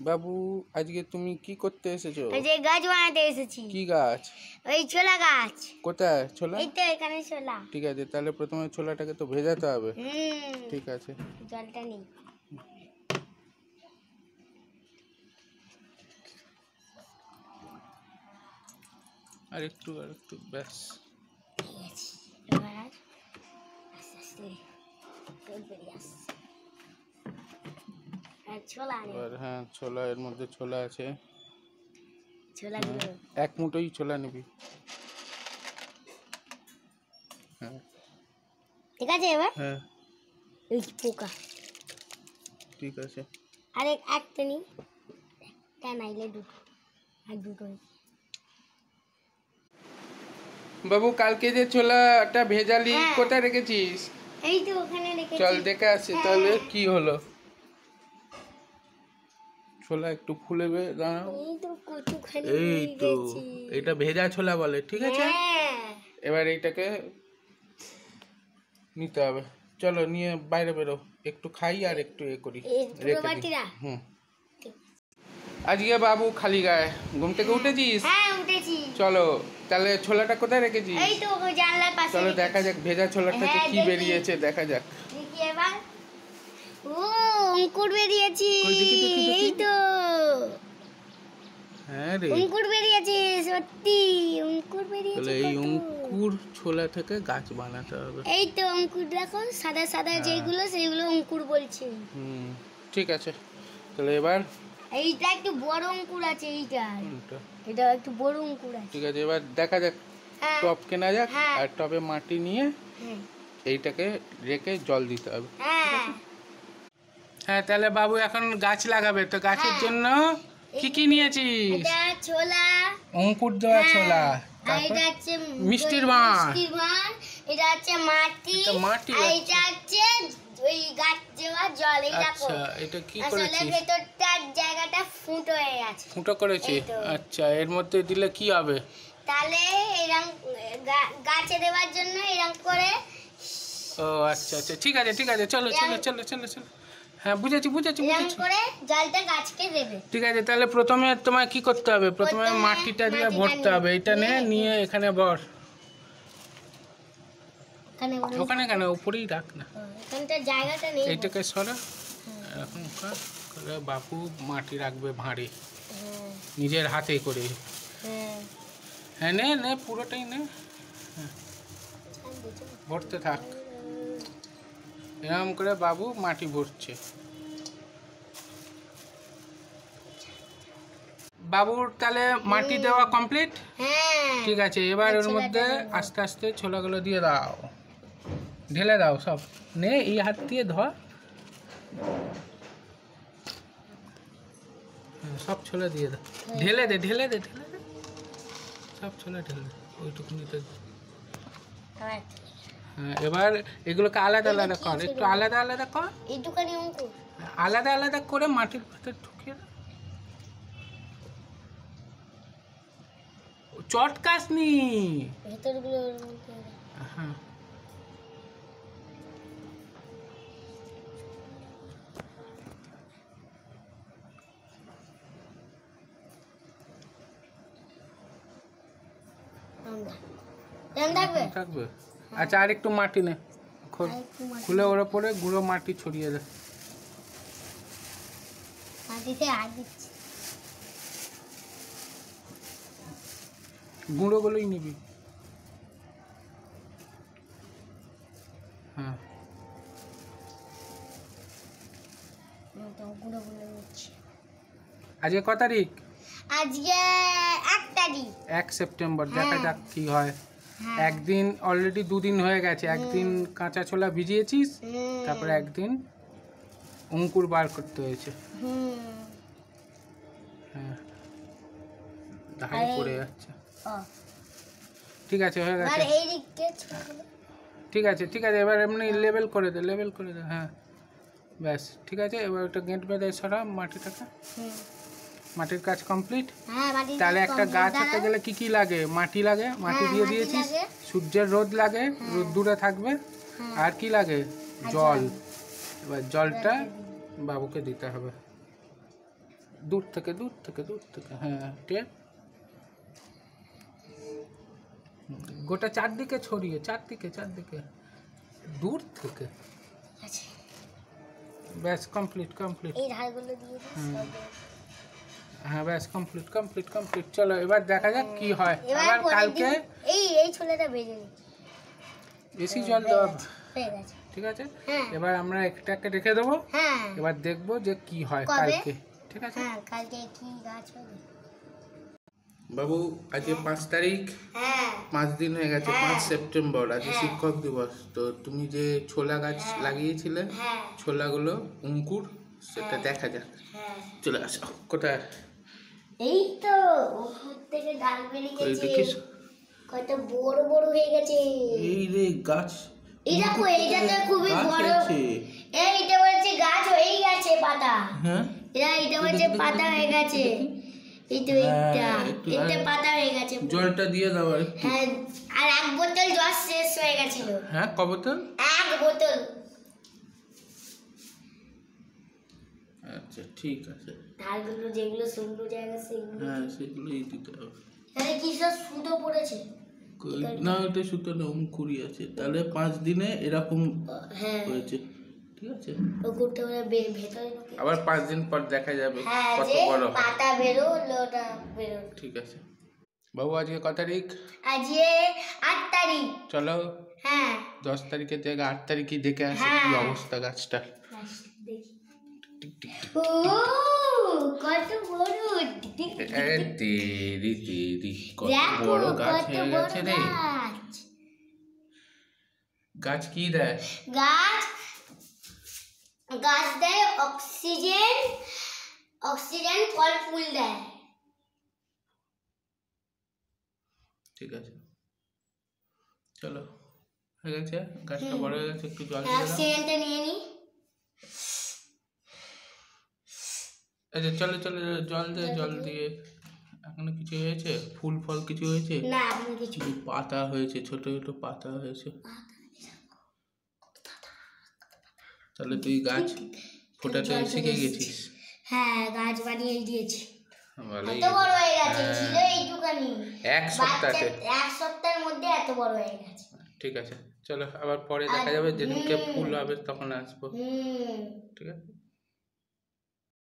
বাবু আজকে তুমি কি করতে এসেছো? এই যে গাছ বানাতে এসেছি। কি গাছ? ওই ছোলা গাছ। কোথায় ছোলা? এই তো এখানে ছোলা। ঠিক আছে, তাহলে প্রথমে ছোলাটাকে তো ভেজাতে হবে। ঠিক আছে, জলটা নেই। আর একটু ব্যাস। এবার আস্তে আস্তে বেরিয়ে আসছে। ছোলা নেই। হ্যাঁ, ছোলা এর মধ্যে ছোলা আছে। ছোলাগুলো এক মুঠোই ছোলা নিবি। হ্যাঁ ঠিক আছে। এবার হ্যাঁ এই পোকা। ঠিক আছে, আরে একটা নি, একটা নাইলে দুটো, আর দুটো। বাবু কালকে যে ছোলাটা ভেজালি কোথায় রেখেছিস? এই তো ওখানে রেখেছি। চল দেখে আসি তাহলে কি হলো। ছোলা একটু ফুলে দাঁড়াও। এই তো কতখানি এই তো গেছি। এটা ভেজা ছোলা বলে। ঠিক আছে, এবার এইটাকে নিতে হবে। চলো নিয়ে বাইরে বেরো, একটু খাই আর একটু এ করি, রেখে দিই। আজকে বাবু খালি গায়ে ঘুম থেকে উঠেছিস? হ্যাঁ উঠেছি। চলো তাহলে ছোলাটা কোথায় রেখেছিস? এই তো জানলার পাশে। চলো দেখা যাক ভেজা ছোলাটাতে কি বেরিয়েছে, দেখা যাক। দেখি এবার। ও অঙ্কুর বেরিয়েছে। এই তো হ্যাঁ রে, অঙ্কুর বেরিয়েছে, সত্যি অঙ্কুর বেরিয়েছে। তাহলে এই অঙ্কুর ছোলা থেকে গাছ বানাতে হবে। এই তো অঙ্কুর দেখো, সাদা সাদা যেগুলো সেগুলো অঙ্কুর বলছে। ঠিক আছে, তাহলে এবার এইটা একটু বড় অঙ্কুর আছে। এটা একটু বড় অঙ্কুর আছে। ঠিক আছে, এবার দেখা যাক। টব কেনা যাক, আর টবে মাটি নিয়ে এইটাকে রেখে জল দিতে হবে। হ্যাঁ তাহলে বাবু এখন গাছ লাগাবে, তো গাছের জন্য কি কি নিয়েছিস? এটা ছোলা, অঙ্কুর দেওয়া ছোলা, এটা হচ্ছে মিষ্টির ভাঁড়, এটা হচ্ছে মাটি, আর এটা হচ্ছে ওই গাছ দেওয়া জল। এটা আচ্ছা, এটা কি করেছিস? আসলে ভেতরটার জায়গাটা ফুটো হয়ে গেছে। ফুটো করেছি। আচ্ছা, এর মধ্যে দিলে কি হবে? তাহলে এরকম গাছে দেওয়ার জন্য এরকম করে। ও আচ্ছা আচ্ছা, ঠিক আছে ঠিক আছে, চলো চলো চলো চলো চলো। হ্যাঁ বুঝেছি বুঝেছি বুঝেছি। করে জলটা গাছকে দেবে। ঠিক আছে, তাহলে প্রথমে তোমায় কি করতে হবে? প্রথমে মাটিটা দিয়ে ভরতে হবে। এটা নিয়ে এখানে ভর। ওখানে কেন, উপরেই রাখ না, এখানটা জায়গাটা নেই। এইটাকে সরা। এরকম করে বাপু মাটি রাখবে ভাঁড়ে, নিজের হাতে করে। হ্যাঁ নে নে, পুরোটাই নে, ভরতে থাক। এরকম করে বাবু মাটি ভরছে। বাবুর তাহলে মাটি দেওয়া কমপ্লিট। ঠিক আছে, এবার ওর মধ্যে আস্তে আস্তে ছোলাগুলো দিয়ে দাও, ঢেলে দাও সব। নে এই হাত দিয়ে ধর, সব ছোলা দিয়ে দাও, ঢেলে দে ঢেলে দে ঢেলে দে, সব ছোলা ঢেলে দে ওইটুকুনিতে। হ্যাঁ, এবার এগুলোকে আলাদা আলাদা কর, একটু আলাদা আলাদা কর, এইটুখানি অঙ্কুর আলাদা আলাদা করে মাটির ভেতর ঢুকিয়ে দাও। চটকাসনি ভেতরগুলো। হ্যাঁ, থাকবে। আচ্ছা, আর একটু মাটি নে, খুলে ওর ওপরে গুঁড়ো মাটি ছড়িয়ে দে। গুঁড়োগুলোই নিবি। হ্যাঁ, আজকে ক তারিখ? আজকে 1 তারিখ, 1 সেপ্টেম্বর। দেখা যাক কি হয়। একদিন অলরেডি 2 দিন হয়ে গেছে। একদিন কাঁচা ছোলা ভিজিয়েছিস, তারপরে একদিন অঙ্কুর বার করতে হয়েছে। হ্যাঁ, ধারে পড়ে যাচ্ছে। ঠিক আছে, হয়ে গেছে। ঠিক আছে ঠিক আছে, এবার এমনি লেবেল করে দে, লেবেল করে দে। হ্যাঁ ব্যাস, ঠিক আছে। এবার ওটা গেঁট বেঁধে সরা মাটিটাকে। মাটির কাজ কমপ্লিট। তাহলে একটা গাছ হতে গেলে কি কি লাগে? মাটি লাগে, মাটি দিয়ে দিয়েছিস। সূর্যের রোদ লাগে, রোদ দূরে থাকবে। আর কি লাগে? জল। এবার জলটা বাবুকে দিতে হবে। দূর থেকে হ্যাঁ টেপ গোটা চারদিকে ছড়িয়ে, চারদিকে দূর থেকে। আচ্ছা ব্যাস কমপ্লিট। এই ধারগুলো দিয়ে হ্যাঁ ব্যাস কমপ্লিট। চলো এবার দেখা যাক কি হয়। আবার কালকে এই ছোলাটা ভেজে নিই, বেশি জল দেওয়া হয়ে গেছে। ঠিক আছে, এবার আমরা একটাকে রেখে দেবো। এবার দেখবো যে কি হয় কালকে। ঠিক আছে, কালকে কি গাছ হবে বাবু? আজকে 5 তারিখ, 5 দিন হয়ে গেছে। 5 সেপ্টেম্বর আজকে শিক্ষক দিবস। তো তুমি যে ছোলা গাছ লাগিয়েছিলে, ছোলাগুলো অঙ্কুর, সেটা দেখা যাক। চলে আসো। কোথায়? এই তো উপর থেকে ডাল বেরিয়ে গেছে, কত বড় হয়ে গেছে। এই রে গাছ, এই দেখো এইটাতে খুবই বড়। এইটা বলছে গাছ হয়ে গেছে পাতা। হ্যাঁ এটা বলছে পাতা হয়ে গেছে। এই তো এটা পাতা হয়ে গেছে। জলটা দিয়ে দাও। হ্যাঁ, আর 1 বোতল জল শেষ হয়ে গেছিল। হ্যাঁ, ক বোতল? 1 বোতল। আচ্ছা ঠিক আছে। ধারগুলো যেগুলো শুকনো জায়গা সেগুলো, হ্যাঁ সেগুলোই দিতে হবে। তাহলে কি সব সুতো পড়েছে? না ওটা সুতো না, অঙ্কুরই আছে। তাহলে 5 দিনে এরকম হয়েছে। ঠিক আছে, ভেতরে আবার 5 দিন পর দেখা যাবে কত বড় পাতা বেরোলোটা বেরো। ঠিক আছে বাবু, আজকে কত তারিখ? আজকে 8 তারিখ। চলো 10 তারিখের জায়গায় 8 তারিখই দেখে আসি কি অবস্থা গাছটা। ও কত বড়! কত বড় গাছ হয়ে গেছে রে। গাছ কি দেয়? গাছ দেয় অক্সিজেন, ফল ফুল দেয়। ঠিক আছে, চলো হয়ে গেছে, গাছটা বড় হয়ে গেছে। একটু জল দিয়ে দাও। অক্সিজেনটা নিয়ে নি। আচ্ছা চলো জল দিয়ে। এখনো কিছু হয়েছে? ফুল ফল কিছু হয়েছে না? কিছু পাতা হয়েছে, ছোট পাতা হয়েছে। তাহলে তুই গাছ ফোটাতে শিখে গেছিস? হ্যাঁ, গাছ বানিয়ে দিয়েছি। এত বড় হয়ে গেছে, ছিল এইটুখানি। 1 সপ্তাহের মধ্যে এত বড় হয়ে গেছে। ঠিক আছে, চলো আবার পরে দেখা যাবে, যেদিনকে ফুল হবে তখন আসবো। ঠিক আছে।